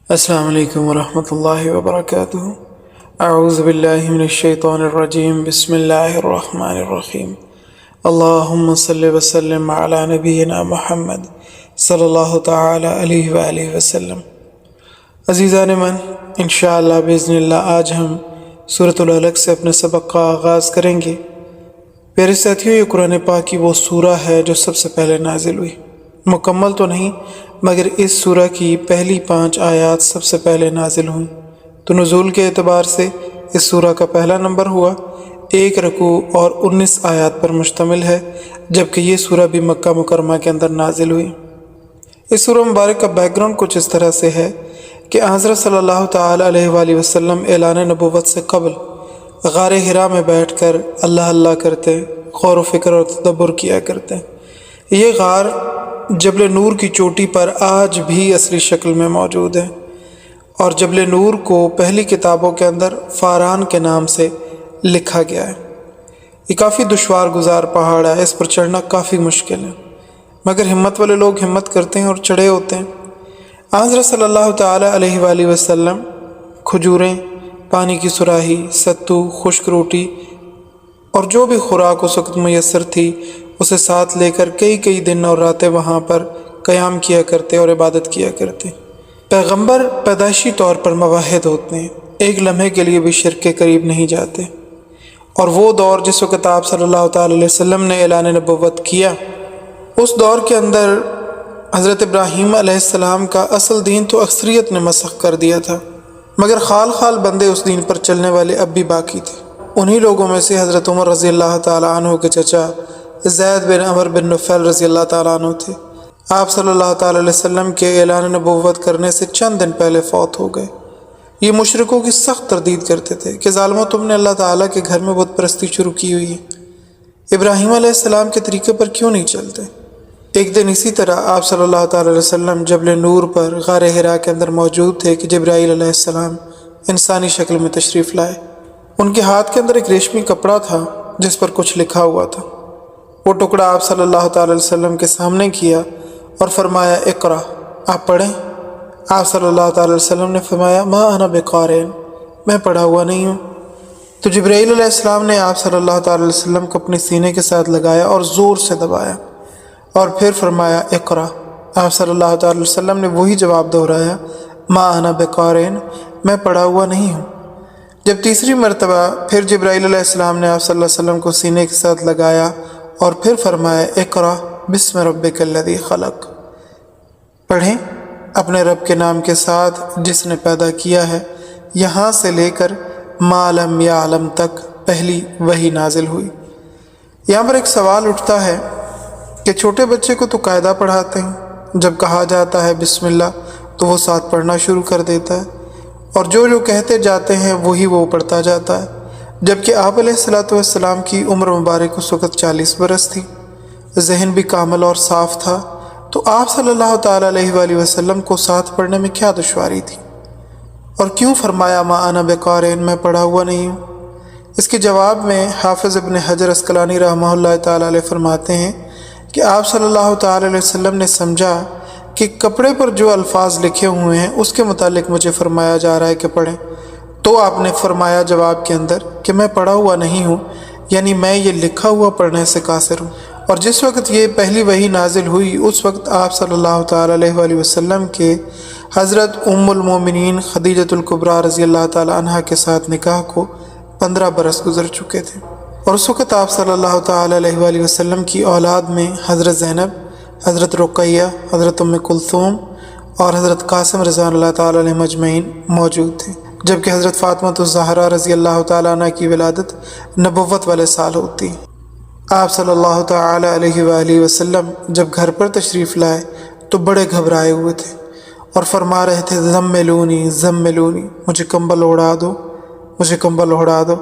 السلام علیکم ورحمۃ اللہ وبرکاتہ۔ اعوذ باللہ من الشیطان الرجیم، بسم اللہ الرحمن الرحیم۔ اللہم صلی وسلم علی نبینا محمد صلی اللہ تعالی علیہ وآلہ وسلم۔ عزیزان من، انشاءاللہ باذن اللہ آج ہم سورۃ العلق سے اپنے سبق کا آغاز کریں گے۔ پیارے ساتھیوں، یہ قرآن پاک کی وہ سورہ ہے جو سب سے پہلے نازل ہوئی۔ مکمل تو نہیں، مگر اس سورہ کی پہلی 5 آیات سب سے پہلے نازل ہوئیں، تو نزول کے اعتبار سے اس سورہ کا پہلا نمبر ہوا۔ 1 رکوع اور 19 آیات پر مشتمل ہے، جبکہ یہ سورہ بھی مکہ مکرمہ کے اندر نازل ہوئی۔ اس سورہ مبارک کا بیک گراؤنڈ کچھ اس طرح سے ہے کہ حضرت صلی اللہ تعالی علیہ وآلہ وسلم اعلان نبوت سے قبل غار حرا میں بیٹھ کر اللہ اللہ کرتے، غور و فکر اور تدبر کیا کرتے۔ یہ غار جبل نور کی چوٹی پر آج بھی اصلی شکل میں موجود ہے، اور جبل نور کو پہلی کتابوں کے اندر فاران کے نام سے لکھا گیا ہے۔ یہ کافی دشوار گزار پہاڑ ہے، اس پر چڑھنا کافی مشکل ہے، مگر ہمت والے لوگ ہمت کرتے ہیں اور چڑھے ہوتے ہیں۔ حضرت صلی اللہ تعالی علیہ وآلہ وسلم کھجوریں، پانی کی سراہی، ستو، خشک روٹی اور جو بھی خوراک اس وقت میسر تھی اسے ساتھ لے کر کئی دن اور راتیں وہاں پر قیام کیا کرتے اور عبادت کیا کرتے۔ پیغمبر پیدائشی طور پر موحد ہوتے ہیں، ایک لمحے کے لیے بھی شرک کے قریب نہیں جاتے، اور وہ دور جس وقت آپ صلی اللہ تعالی علیہ وسلم نے اعلان نبوت کیا، اس دور کے اندر حضرت ابراہیم علیہ السلام کا اصل دین تو اکثریت نے مسخ کر دیا تھا، مگر خال بندے اس دین پر چلنے والے اب بھی باقی تھے۔ انہی لوگوں میں سے حضرت عمر رضی اللہ تعالی عنہ کے چچا زید بن عمر بن نفیل رضی اللہ تعالیٰ عنہ تھے۔ آپ صلی اللہ تعالیٰ علیہ وسلم کے اعلان نبوت کرنے سے چند دن پہلے فوت ہو گئے۔ یہ مشرکوں کی سخت تردید کرتے تھے کہ ظالموں، تم نے اللہ تعالیٰ کے گھر میں بت پرستی شروع کی ہوئی ہے، ابراہیم علیہ السلام کے طریقے پر کیوں نہیں چلتے؟ ایک دن اسی طرح آپ صلی اللہ تعالیٰ علیہ وسلم جبل نور پر غار حرا کے اندر موجود تھے کہ جبرائیل علیہ السلام انسانی شکل میں تشریف لائے۔ ان کے ہاتھ کے اندر ایک ریشمی کپڑا تھا جس پر کچھ لکھا ہوا تھا۔ وہ ٹکڑا آپ صلی اللہ تعالی علیہ وسلم کے سامنے کیا اور فرمایا، اقرا، آپ پڑھیں۔ آپ صلی اللہ تعالی علیہ وسلم نے فرمایا، ما انا بقارئ، میں پڑھا ہوا نہیں ہوں۔ تو جبرائیل علیہ السلام نے آپ صلی اللہ تعالی علیہ وسلم کو اپنے سینے کے ساتھ لگایا اور زور سے دبایا، اور پھر فرمایا، اقرا۔ آپ صلی اللہ تعالی علیہ وسلم نے وہی جواب دہرایا، ما انا بقارئ، میں پڑھا ہوا نہیں ہوں۔ جب تیسری مرتبہ پھر جبرائیل علیہ السلام نے آپ صلی اللہ علیہ وسلم کو سینے کے ساتھ لگایا اور پھر فرمایا، اقرا بسم ربک الذی خلق، پڑھیں اپنے رب کے نام کے ساتھ جس نے پیدا کیا ہے۔ یہاں سے لے کر ما لم یعلم تک پہلی وحی نازل ہوئی۔ یہاں پر ایک سوال اٹھتا ہے کہ چھوٹے بچے کو تو قاعدہ پڑھاتے ہیں، جب کہا جاتا ہے بسم اللہ تو وہ ساتھ پڑھنا شروع کر دیتا ہے، اور جو کہتے جاتے ہیں وہی وہ پڑھتا جاتا ہے، جبکہ آپ علیہ السلام کی عمر مبارک اس وقت 40 برس تھی، ذہن بھی کامل اور صاف تھا، تو آپ صلی اللہ تعالی علیہ وآلہ وسلم کو ساتھ پڑھنے میں کیا دشواری تھی، اور کیوں فرمایا ما انا بقارئ، میں پڑھا ہوا نہیں ہوں؟ اس کے جواب میں حافظ ابن حجر عسقلانی رحمہ اللہ تعالی علیہ فرماتے ہیں کہ آپ صلی اللہ تعالی علیہ وسلم نے سمجھا کہ کپڑے پر جو الفاظ لکھے ہوئے ہیں اس کے متعلق مجھے فرمایا جا رہا ہے کہ پڑھیں، تو آپ نے فرمایا جواب کے اندر کہ میں پڑھا ہوا نہیں ہوں، یعنی میں یہ لکھا ہوا پڑھنے سے قاصر ہوں۔ اور جس وقت یہ پہلی وحی نازل ہوئی اس وقت آپ صلی اللہ تعالی علیہ وآلہ وسلم کے حضرت ام المومنین خدیجۃ الکبریٰ رضی اللہ تعالی عنہا کے ساتھ نکاح کو 15 برس گزر چکے تھے، اور اس وقت آپ صلی اللہ تعالی علیہ وآلہ وسلم کی اولاد میں حضرت زینب، حضرت رقیہ، حضرت ام کلثوم اور حضرت قاسم رضوان اللہ تعالی علیہ اجمعین موجود تھے، جبکہ حضرت فاطمہ الزہرا رضی اللہ تعالیٰ عنہ کی ولادت نبوت والے سال ہوتی۔ آپ صلی اللہ تعالی علیہ وآلہ وسلم جب گھر پر تشریف لائے تو بڑے گھبرائے ہوئے تھے اور فرما رہے تھے، زملونی زملونی، مجھے کمبل اڑا دو، مجھے کمبل اڑا دو۔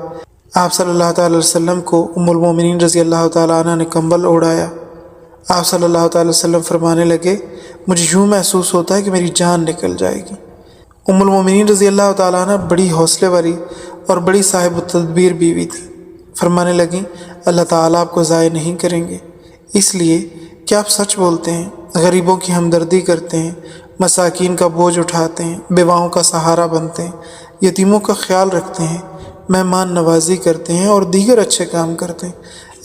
آپ صلی اللہ تعالی علیہ وسلم کو ام المومنین رضی اللہ تعالیٰ عنہ نے کمبل اڑایا۔ آپ صلی اللہ تعالی وسلم فرمانے لگے، مجھے یوں محسوس ہوتا ہے کہ میری جان نکل جائے گی۔ ام المومنین رضی اللہ تعالیٰ عنہ بڑی حوصلے والی اور بڑی صاحب تدبیر بیوی تھی، فرمانے لگیں، اللہ تعالیٰ آپ کو ضائع نہیں کریں گے، اس لیے کہ آپ سچ بولتے ہیں، غریبوں کی ہمدردی کرتے ہیں، مساکین کا بوجھ اٹھاتے ہیں، بیواؤں کا سہارا بنتے ہیں، یتیموں کا خیال رکھتے ہیں، مہمان نوازی کرتے ہیں اور دیگر اچھے کام کرتے ہیں،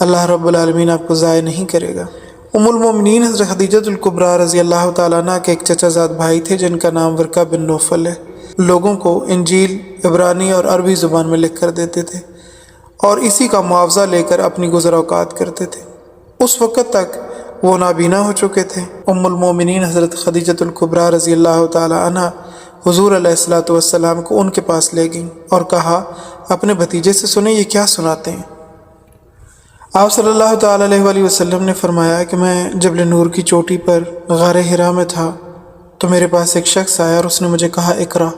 اللہ رب العالمین آپ کو ضائع نہیں کرے گا۔ ام المومنین حضرت خدیجۃ الکبریٰ رضی اللہ تعالیٰ عنہ کے ایک چچا زاد بھائی تھے جن کا نام ورقہ بن نوفل ہے۔ لوگوں کو انجیل عبرانی اور عربی زبان میں لکھ کر دیتے تھے اور اسی کا معاوضہ لے کر اپنی گزر اوقات کرتے تھے۔ اس وقت تک وہ نابینا ہو چکے تھے۔ ام المومنین حضرت خدیجۃ الکبریٰ رضی اللہ تعالیٰ عنہ حضور علیہ الصلوۃ والسلام کو ان کے پاس لے گئیں اور کہا اپنے بھتیجے سے سنیں یہ کیا سناتے ہیں۔ آپ صلی اللہ تعالیٰ علیہ وآلہ وسلم نے فرمایا کہ میں جبل نور کی چوٹی پر غار حرا میں تھا تو میرے پاس ایک شخص آیا اور اس نے مجھے کہا اقرا،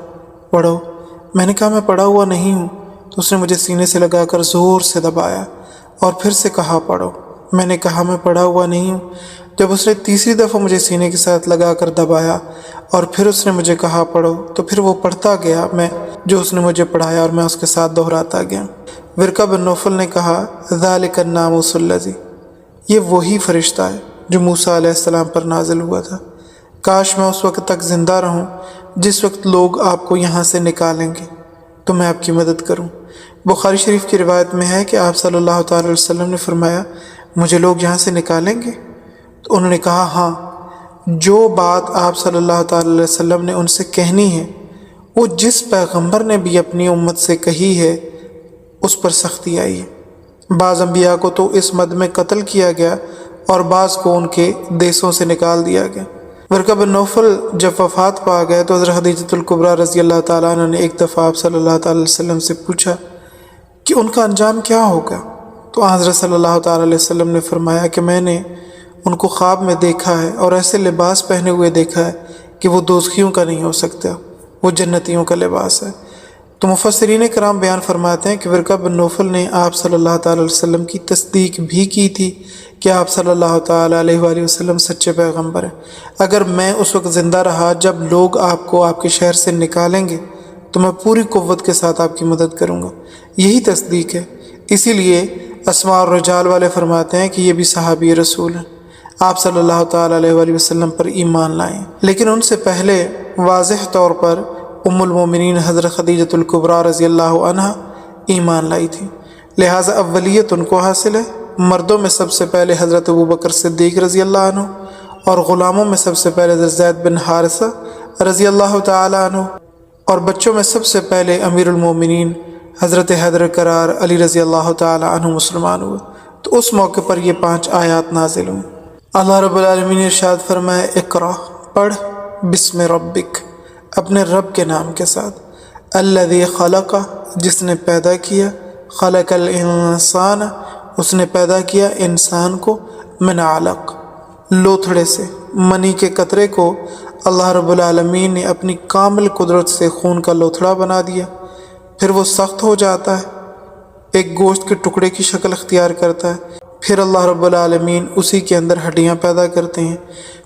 پڑھو۔ میں نے کہا میں پڑھا ہوا نہیں ہوں، تو اس نے مجھے سینے سے لگا کر زور سے دبایا اور پھر سے کہا پڑھو۔ میں نے کہا میں پڑھا ہوا نہیں ہوں۔ جب اس نے تیسری دفعہ مجھے سینے کے ساتھ لگا کر دبایا اور پھر اس نے مجھے کہا پڑھو، تو پھر وہ پڑھتا گیا میں جو اس نے مجھے پڑھایا اور میں اس کے ساتھ دہراتا گیا۔ ورقہ بن نوفل نے کہا ذالک الناموس الذی، یہ وہی فرشتہ ہے جو موسیٰ علیہ السلام پر نازل ہوا تھا۔ کاش میں اس وقت تک زندہ رہوں جس وقت لوگ آپ کو یہاں سے نکالیں گے تو میں آپ کی مدد کروں۔ بخاری شریف کی روایت میں ہے کہ آپ صلی اللہ تعالی علیہ وسلم نے فرمایا مجھے لوگ یہاں سے نکالیں گے؟ تو انہوں نے کہا ہاں، جو بات آپ صلی اللہ تعالی علیہ وسلم نے ان سے کہنی ہے وہ جس پیغمبر نے بھی اپنی امت سے کہی ہے اس پر سختی آئی ہے۔ بعض انبیاء کو تو اس مد میں قتل کیا گیا اور بعض کو ان کے دیسوں سے نکال دیا گیا۔ ورقہ بن نوفل جب وفات پا گئے تو حضرت خدیجۃ الکبریٰ رضی اللہ تعالیٰ عنہ نے ایک دفعہ آپ صلی اللہ تعالی علیہ وسلم سے پوچھا کہ ان کا انجام کیا ہوگا؟ تو حضرت صلی اللہ تعالی علیہ وسلم نے فرمایا کہ میں نے ان کو خواب میں دیکھا ہے اور ایسے لباس پہنے ہوئے دیکھا ہے کہ وہ دوزخیوں کا نہیں ہو سکتا، وہ جنتیوں کا لباس ہے۔ تو مفسرین کرام بیان فرماتے ہیں کہ ورقہ بن نوفل نے آپ صلی اللہ تعالی علیہ وسلم کی تصدیق بھی کی تھی کہ آپ صلی اللہ تعالی علیہ وآلہ وسلم سچے پیغمبر ہیں۔ اگر میں اس وقت زندہ رہا جب لوگ آپ کو آپ کے شہر سے نکالیں گے تو میں پوری قوت کے ساتھ آپ کی مدد کروں گا۔ یہی تصدیق ہے۔ اسی لیے اسماء الرجال والے فرماتے ہیں کہ یہ بھی صحابی رسول ہیں، آپ صلی اللہ تعالی علیہ وآلہ وسلم پر ایمان لائیں، لیکن ان سے پہلے واضح طور پر ام المومنین حضرت خدیجۃ الکبریٰ رضی اللہ عنہ ایمان لائی تھی، لہٰذا اولیت ان کو حاصل ہے۔ مردوں میں سب سے پہلے حضرت ابوبکر صدیق رضی اللہ عنہ اور غلاموں میں سب سے پہلے حضرت زید بن حارثہ رضی اللہ تعالی عنہ، اور بچوں میں سب سے پہلے امیر المومنین حضرت حیدر کرار علی رضی اللہ تعالی عنہ مسلمان ہوئے۔ تو اس موقع پر یہ 5 آیات نازل ہوئیں۔ اللہ رب العالمین نے ارشاد فرمایا اقرا، پڑھ، بسم ربک، اپنے رب کے نام کے ساتھ، الذی خلق، جس نے پیدا کیا، خلق الانسان، اس نے پیدا کیا انسان کو، من علق، لوتھڑے سے، منی کے قطرے کو اللہ رب العالمین نے اپنی کامل قدرت سے خون کا لوتھڑا بنا دیا، پھر وہ سخت ہو جاتا ہے، ایک گوشت کے ٹکڑے کی شکل اختیار کرتا ہے، پھر اللہ رب العالمین اسی کے اندر ہڈیاں پیدا کرتے ہیں،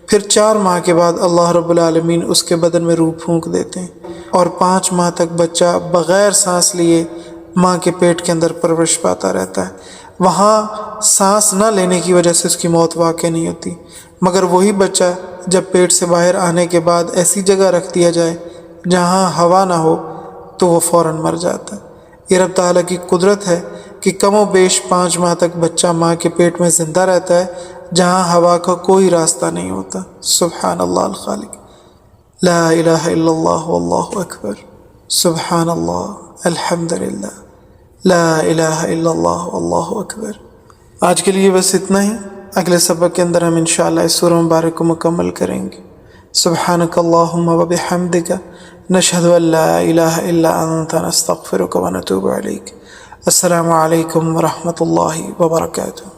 پھر 4 ماہ کے بعد اللہ رب العالمین اس کے بدن میں روح پھونک دیتے ہیں، اور 5 ماہ تک بچہ بغیر سانس لیے ماں کے پیٹ کے اندر پرورش پاتا رہتا ہے۔ وہاں سانس نہ لینے کی وجہ سے اس کی موت واقع نہیں ہوتی، مگر وہی بچہ جب پیٹ سے باہر آنے کے بعد ایسی جگہ رکھ دیا جائے جہاں ہوا نہ ہو تو وہ فوراً مر جاتا ہے۔ یہ رب تعالیٰ کی قدرت ہے کہ کم و بیش 5 ماہ تک بچہ ماں کے پیٹ میں زندہ رہتا ہے جہاں ہوا کا کوئی راستہ نہیں ہوتا۔ سبحان اللہ الخالق، لا الہ الا اللہ واللہ اکبر، سبحان اللہ، الحمدللہ، لا الہ الا اللہ واللہ اکبر۔ آج کے لیے بس اتنا ہی، اگلے سبق کے اندر ہم انشاءاللہ اس سورہ مبارک کو مکمل کریں گے۔ سبحانک اللہم وبحمدک، نشہد ان لا الہ الا انت، نستغفرک ونتوب الیک۔ السلام علیکم ورحمۃ اللہ وبرکاتہ۔